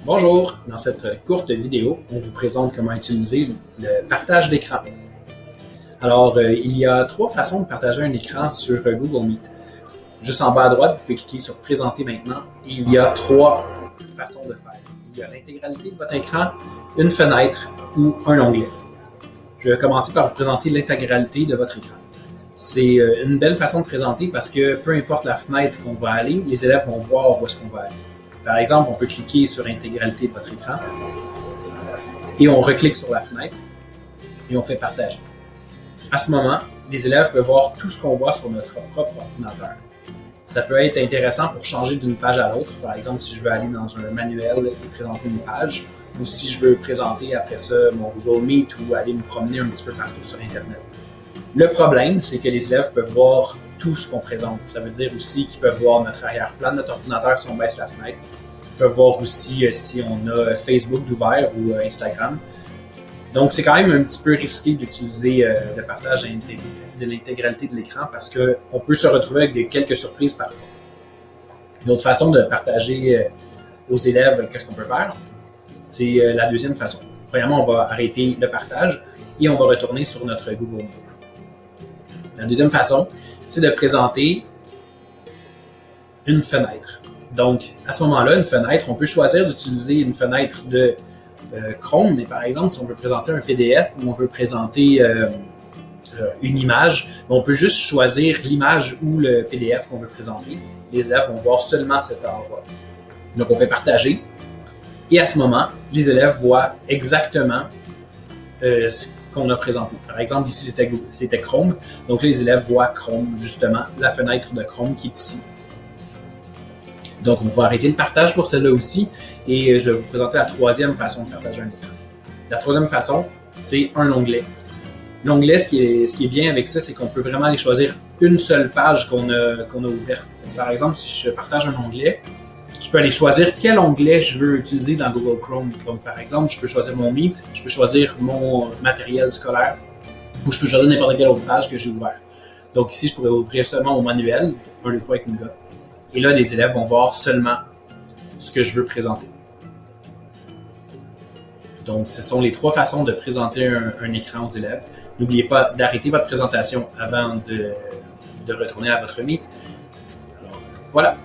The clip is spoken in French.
Bonjour, dans cette courte vidéo, on vous présente comment utiliser le partage d'écran. Alors, il y a trois façons de partager un écran sur Google Meet. Juste en bas à droite, vous pouvez cliquer sur Présenter maintenant et il y a trois façons de faire. Il y a l'intégralité de votre écran, une fenêtre ou un onglet. Je vais commencer par vous présenter l'intégralité de votre écran. C'est une belle façon de présenter parce que peu importe la fenêtre qu'on va aller, les élèves vont voir où est-ce qu'on va aller. Par exemple, on peut cliquer sur l'intégralité de votre écran et on reclique sur la fenêtre et on fait partager. À ce moment, les élèves peuvent voir tout ce qu'on voit sur notre propre ordinateur. Ça peut être intéressant pour changer d'une page à l'autre. Par exemple, si je veux aller dans un manuel et présenter une page, ou si je veux présenter après ça mon Google Meet ou aller me promener un petit peu partout sur Internet. Le problème, c'est que les élèves peuvent voir tout ce qu'on présente. Ça veut dire aussi qu'ils peuvent voir notre arrière-plan de notre ordinateur si on baisse la fenêtre. Ils peuvent voir aussi si on a Facebook d'ouvert ou Instagram. Donc, c'est quand même un petit peu risqué d'utiliser le partage de l'intégralité de l'écran parce qu'on peut se retrouver avec quelques surprises parfois. Une autre façon de partager aux élèves qu'est-ce qu'on peut faire, c'est la deuxième façon. Premièrement, on va arrêter le partage et on va retourner sur notre Google Meet. La deuxième façon, c'est de présenter une fenêtre. Donc, à ce moment-là, une fenêtre, on peut choisir d'utiliser une fenêtre de Chrome, mais par exemple, si on veut présenter un PDF ou on veut présenter une image, on peut juste choisir l'image ou le PDF qu'on veut présenter. Les élèves vont voir seulement cet endroit. Donc, on fait partager. Et à ce moment, les élèves voient exactement ce qu'on a présenté. Par exemple, ici, c'était Chrome. Donc, les élèves voient Chrome, justement, la fenêtre de Chrome qui est ici. Donc, on va arrêter le partage pour celle-là aussi et je vais vous présenter la troisième façon de partager un écran. La troisième façon, c'est un onglet. L'onglet, ce qui est bien avec ça, c'est qu'on peut vraiment aller choisir une seule page qu'on a ouverte. Par exemple, si je partage un onglet, je peux aller choisir quel onglet je veux utiliser dans Google Chrome. Donc, par exemple, je peux choisir mon Meet, je peux choisir mon matériel scolaire ou je peux choisir n'importe quelle autre page que j'ai ouverte. Donc, ici, je pourrais ouvrir seulement mon manuel, un des trois avec Nougat. Et là, les élèves vont voir seulement ce que je veux présenter. Donc, ce sont les trois façons de présenter un écran aux élèves. N'oubliez pas d'arrêter votre présentation avant de retourner à votre Meet. Alors, voilà.